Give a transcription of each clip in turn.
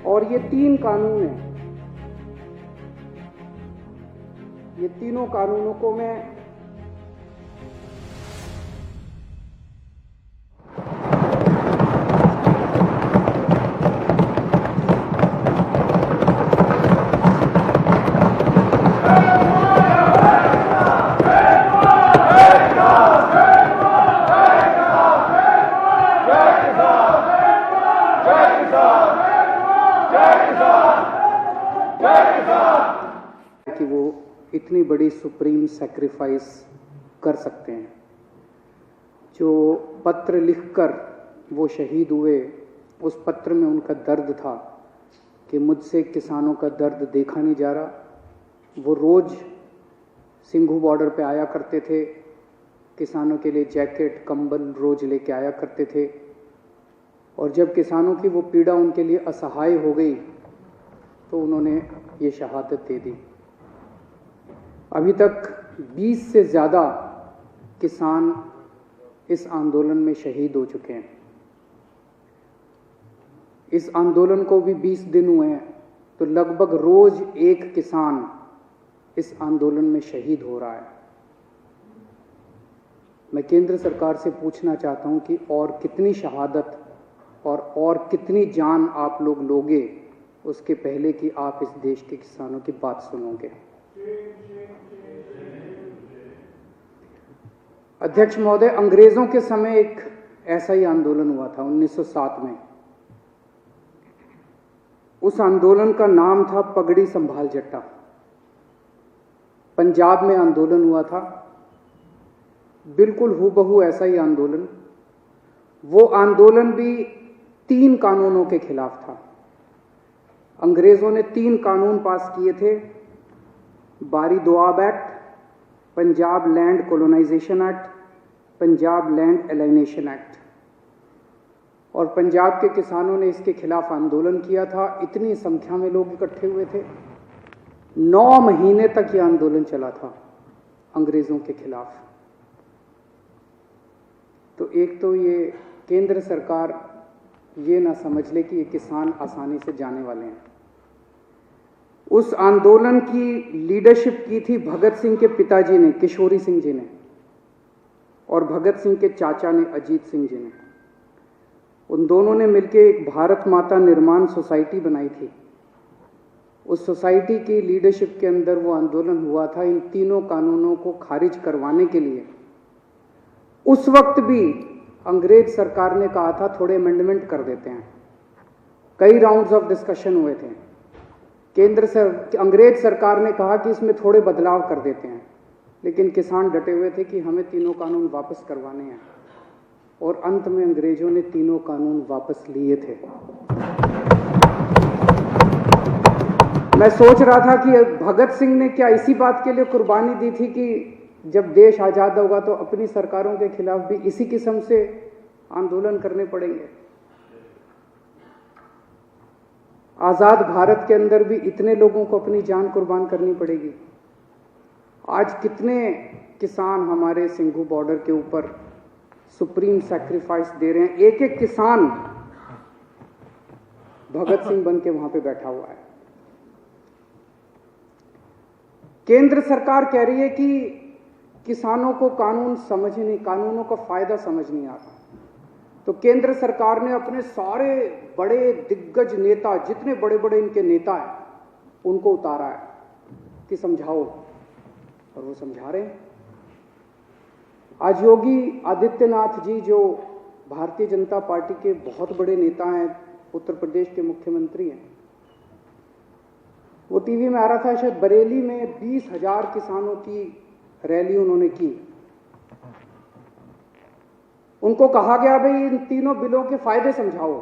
और ये 3 कानून हैं, ये तीनों कानूनों को मैं कि वो इतनी बड़ी सुप्रीम सैक्रिफाइस कर सकते हैं। जो पत्र लिखकर वो शहीद हुए, उस पत्र में उनका दर्द था कि मुझसे किसानों का दर्द देखा नहीं जा रहा। वो रोज़ सिंघू बॉर्डर पे आया करते थे, किसानों के लिए जैकेट कंबल रोज़ लेके आया करते थे, और जब किसानों की वो पीड़ा उनके लिए असहाय हो गई तो उन्होंने ये शहादत दे दी। अभी तक 20 से ज़्यादा किसान इस आंदोलन में शहीद हो चुके हैं। इस आंदोलन को भी 20 दिन हुए हैं, तो लगभग रोज एक किसान इस आंदोलन में शहीद हो रहा है। मैं केंद्र सरकार से पूछना चाहता हूं कि और कितनी शहादत और कितनी जान आप लोग लोगे उसके पहले कि आप इस देश के किसानों की बात सुनोगे। अध्यक्ष महोदय, अंग्रेजों के समय एक ऐसा ही आंदोलन हुआ था 1907 में। उस आंदोलन का नाम था पगड़ी संभाल जट्टा। पंजाब में आंदोलन हुआ था, बिल्कुल हूबहू ऐसा ही आंदोलन। वो आंदोलन भी 3 कानूनों के खिलाफ था। अंग्रेजों ने 3 कानून पास किए थे, Bari Doab act, Punjab land colonisation act, Punjab land alienation act. और पंजाब के किसानों ने इसके खिलाफ आंदोलन किया था। इतनी संख्या में लोग इकट्ठे हुए थे। 9 महीने तक यह आंदोलन चला था अंग्रेजों के खिलाफ। तो एक तो ये केंद्र सरकार ये ना समझ ले कि ये किसान आसानी से जाने वाले हैं। उस आंदोलन की लीडरशिप की थी भगत सिंह के पिताजी ने, किशोरी सिंह जी ने, और भगत सिंह के चाचा ने, अजीत सिंह जी ने। उन दोनों ने मिलकर एक भारत माता निर्माण सोसाइटी बनाई थी। उस सोसाइटी की लीडरशिप के अंदर वो आंदोलन हुआ था इन तीनों कानूनों को खारिज करवाने के लिए। उस वक्त भी अंग्रेज सरकार ने कहा था थोड़े अमेंडमेंट कर देते हैं। कई राउंड्स ऑफ डिस्कशन हुए थे। अंग्रेज सरकार ने कहा कि इसमें थोड़े बदलाव कर देते हैं, लेकिन किसान डटे हुए थे कि हमें तीनों कानून वापस करवाने हैं। और अंत में अंग्रेजों ने तीनों कानून वापस लिए थे। मैं सोच रहा था कि भगत सिंह ने क्या इसी बात के लिए कुर्बानी दी थी कि जब देश आजाद होगा तो अपनी सरकारों के खिलाफ भी इसी किस्म से आंदोलन करने पड़ेंगे। आजाद भारत के अंदर भी इतने लोगों को अपनी जान कुर्बान करनी पड़ेगी। आज कितने किसान हमारे सिंघू बॉर्डर के ऊपर सुप्रीम सैक्रिफाइस दे रहे हैं। एक एक किसान भगत सिंह बन के वहां पे बैठा हुआ है। केंद्र सरकार कह रही है कि किसानों को कानूनों का फायदा समझ नहीं आता। तो केंद्र सरकार ने अपने सारे बड़े दिग्गज नेता, जितने बड़े बड़े इनके नेता हैं, उनको उतारा है कि समझाओ, और वो समझा रहे हैं। आज योगी आदित्यनाथ जी, जो भारतीय जनता पार्टी के बहुत बड़े नेता हैं, उत्तर प्रदेश के मुख्यमंत्री हैं, वो टीवी में आ रहा था, शायद बरेली में 20,000 किसानों की रैली उन्होंने की। उनको कहा गया भाई इन तीनों बिलों के फायदे समझाओ,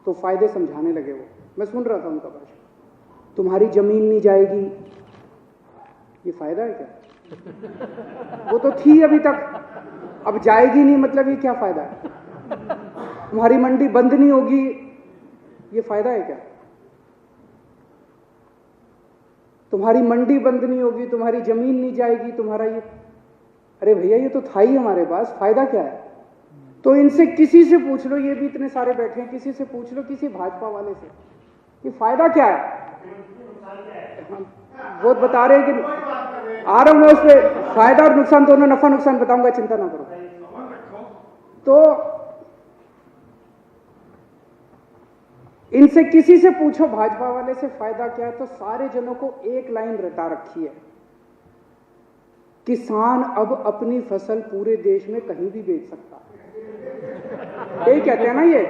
तो फायदे समझाने लगे वो। मैं सुन रहा था उनका भाषण। तुम्हारी जमीन नहीं जाएगी, ये फायदा है क्या? वो तो थी अभी तक, अब जाएगी नहीं, मतलब ये क्या फायदा है? तुम्हारी मंडी बंद नहीं होगी, ये फायदा है क्या? तुम्हारी मंडी बंद नहीं होगी, तुम्हारी जमीन नहीं जाएगी, तुम्हारा ये, अरे भैया ये तो था ही हमारे पास, फायदा क्या है? तो इनसे किसी से पूछ लो, ये भी इतने सारे बैठे हैं, किसी से पूछ लो, किसी भाजपा वाले से, कि फायदा क्या है। वो बता रहे हैं कि आ रहा हूं मैं उस पर, फायदा और नुकसान दोनों, नफा नुकसान बताऊंगा, चिंता ना करो। तो इनसे किसी से पूछो भाजपा वाले से फायदा क्या है, तो सारे जनों को एक लाइन रटा रखी है, किसान अब अपनी फसल पूरे देश में कहीं भी बेच सकता है। यही कहते हैं ना ये।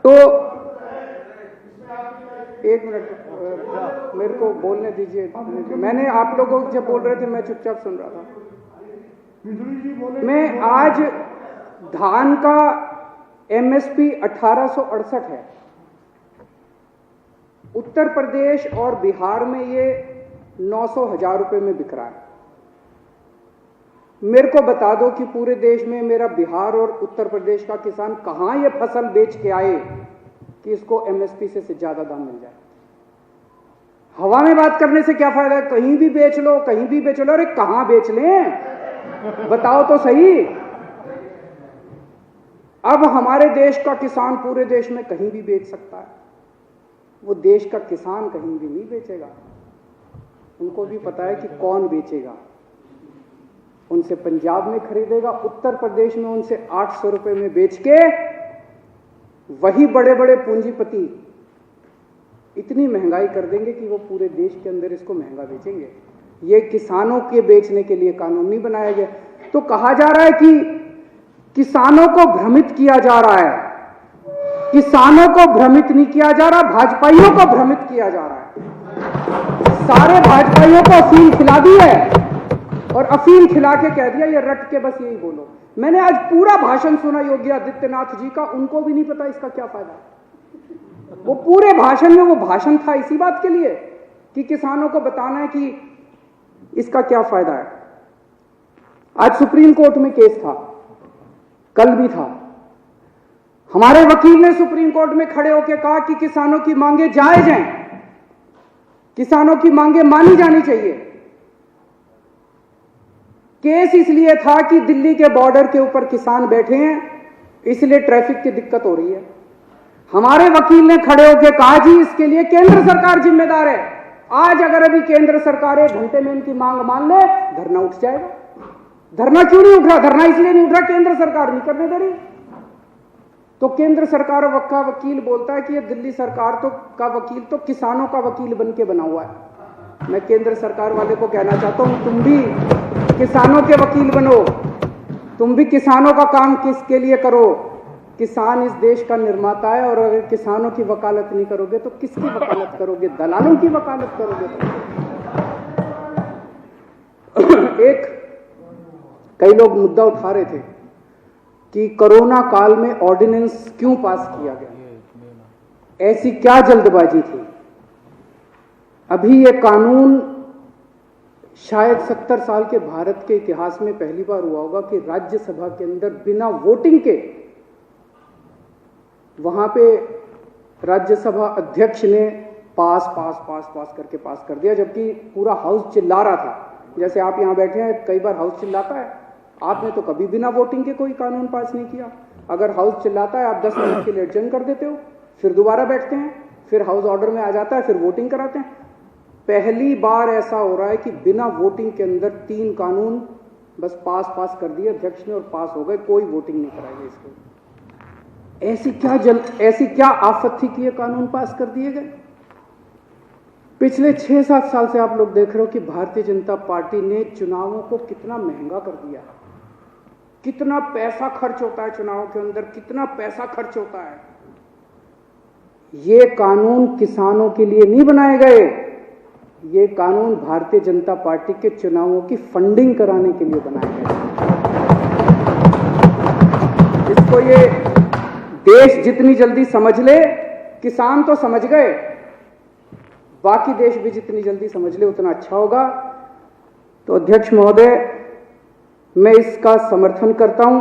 तो एक मिनट मेरे को बोलने दीजिए, मैंने आप लोगों को जब बोल रहे थे मैं चुपचाप सुन रहा था। मैं आज धान का एमएसपी 1868 है, उत्तर प्रदेश और बिहार में ये 900,000 रुपए में बिक रहा है। मेरे को बता दो कि पूरे देश में मेरा बिहार और उत्तर प्रदेश का किसान कहां ये फसल बेच के आए कि इसको एमएसपी से ज्यादा दाम मिल जाए। हवा में बात करने से क्या फायदा है, कहीं भी बेच लो, कहीं भी बेच लो। अरे कहां बेच लें, बताओ तो सही। अब हमारे देश का किसान पूरे देश में कहीं भी बेच सकता है। वो देश का किसान कहीं भी नहीं बेचेगा, उनको भी पता है कि कौन बेचेगा। उनसे पंजाब में खरीदेगा, उत्तर प्रदेश में उनसे 800 रुपए में बेच के वही बड़े बड़े पूंजीपति इतनी महंगाई कर देंगे कि वो पूरे देश के अंदर इसको महंगा बेचेंगे। ये किसानों के बेचने के लिए कानून नहीं बनाया गया। तो कहा जा रहा है कि किसानों को भ्रमित किया जा रहा है। किसानों को भ्रमित नहीं किया जा रहा, भाजपाइयों को भ्रमित किया जा रहा है। सारे भाजपाइयों को अफीम खिला दी है और अफीम खिला के कह दिया ये रट के बस यही बोलो। मैंने आज पूरा भाषण सुना योगी आदित्यनाथ जी का, उनको भी नहीं पता इसका क्या फायदा है। वो पूरे भाषण में, वो भाषण था इसी बात के लिए कि किसानों को बताना है कि इसका क्या फायदा है। आज सुप्रीम कोर्ट में केस था, कल भी था। हमारे वकील ने सुप्रीम कोर्ट में खड़े होकर कहा कि किसानों की मांगे जायज हैं, किसानों की मांगे मानी जानी चाहिए। केस इसलिए था कि दिल्ली के बॉर्डर के ऊपर किसान बैठे हैं, इसलिए ट्रैफिक की दिक्कत हो रही है। हमारे वकील ने खड़े होकर कहा जी इसके लिए केंद्र सरकार जिम्मेदार है। आज अगर अभी केंद्र सरकार 1 घंटे में इनकी मांग मान ले, धरना उठ जाएगा। धरना क्यों नहीं उठ रहा? धरना इसलिए नहीं उठ रहा, केंद्र सरकार नहीं करने दे रही। तो केंद्र सरकार का वकील बोलता है कि ये दिल्ली सरकार का वकील तो किसानों का वकील बन के बना हुआ है। मैं केंद्र सरकार वाले को कहना चाहता हूं, तुम भी किसानों के वकील बनो, तुम भी किसानों का काम किसके लिए करो। किसान इस देश का निर्माता है, और अगर किसानों की वकालत नहीं करोगे तो किसकी वकालत करोगे? दलालों की वकालत करोगे। एक कई लोग मुद्दा उठा रहे थे कि कोरोना काल में ऑर्डिनेंस क्यों पास किया गया, ऐसी क्या जल्दबाजी थी। अभी ये कानून शायद 70 साल के भारत के इतिहास में पहली बार हुआ होगा कि राज्यसभा के अंदर बिना वोटिंग के, वहां पे राज्यसभा अध्यक्ष ने पास करके पास कर दिया, जबकि पूरा हाउस चिल्ला रहा था। जैसे आप यहां बैठे हैं, कई बार हाउस चिल्लाता है, आपने तो कभी बिना वोटिंग के कोई कानून पास नहीं किया। अगर हाउस चिल्लाता है, आप 10 मिनट के लिए एडजर्न कर देते हो, फिर दोबारा बैठते हैं, फिर हाउस ऑर्डर में आ जाता है, फिर वोटिंग कराते हैं। पहली बार ऐसा हो रहा है कि बिना वोटिंग के अंदर 3 कानून बस पास कर दिए अध्यक्ष ने और पास हो गए, कोई वोटिंग नहीं कराई गई इसको। ऐसी क्या आफत थी कि ये कानून पास कर दिए गए? पिछले 6-7 साल से आप लोग देख रहे हो कि भारतीय जनता पार्टी ने चुनावों को कितना महंगा कर दिया। कितना पैसा खर्च होता है चुनावों के अंदर, कितना पैसा खर्च होता है। ये कानून किसानों के लिए नहीं बनाए गए, ये कानून भारतीय जनता पार्टी के चुनावों की फंडिंग कराने के लिए बनाए गए। इसको ये देश जितनी जल्दी समझ ले, किसान तो समझ गए, बाकी देश भी जितनी जल्दी समझ ले उतना अच्छा होगा। तो अध्यक्ष महोदय, मैं इसका समर्थन करता हूं,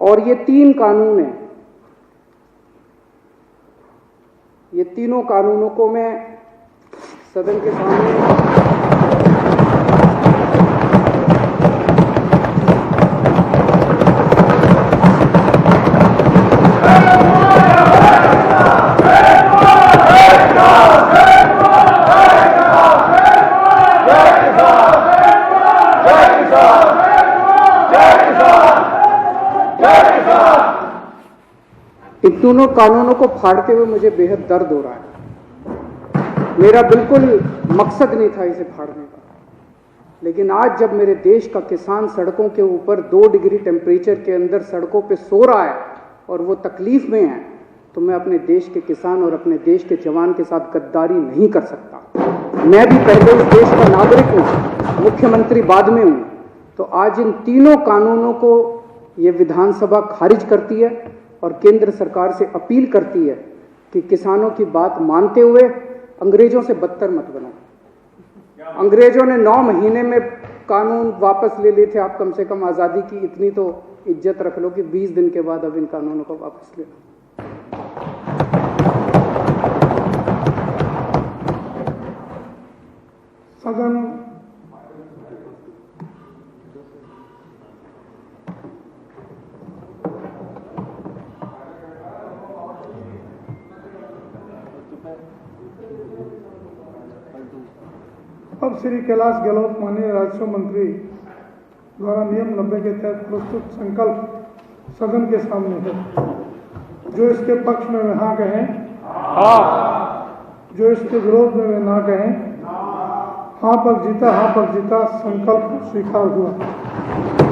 और ये 3 कानून हैं, ये तीनों कानूनों को मैं सदन के सामने दोनों कानूनों को फाड़ते हुए मुझे बेहद दर्द हो रहा है। मेरा बिल्कुल मकसद नहीं था इसे फाड़ने का, लेकिन आज जब मेरे देश का किसान सड़कों के ऊपर 2 डिग्री टेम्परेचर के अंदर सड़कों पे सो रहा है और वो तकलीफ में है, तो मैं अपने देश के किसान और अपने देश के जवान के साथ गद्दारी नहीं कर सकता। मैं भी पहले इस देश का नागरिक हूँ, मुख्यमंत्री बाद में हूँ। तो आज इन तीनों कानूनों को ये विधानसभा खारिज करती है और केंद्र सरकार से अपील करती है कि किसानों की बात मानते हुए अंग्रेजों से बदतर मत बनो। अंग्रेजों ने 9 महीने में कानून वापस ले लिए थे, आप कम से कम आज़ादी की इतनी तो इज्जत रख लो कि 20 दिन के बाद अब इन कानूनों को वापस ले लो। सदन अब श्री कैलाश गहलोत माननीय राजस्व मंत्री द्वारा नियम 90 के तहत प्रस्तुत संकल्प सदन के सामने है। जो इसके पक्ष में वे हाँ कहें, जो इसके विरोध में वे ना कहें। हाँ पर जीता, हाँ पर जीता, संकल्प स्वीकार हुआ।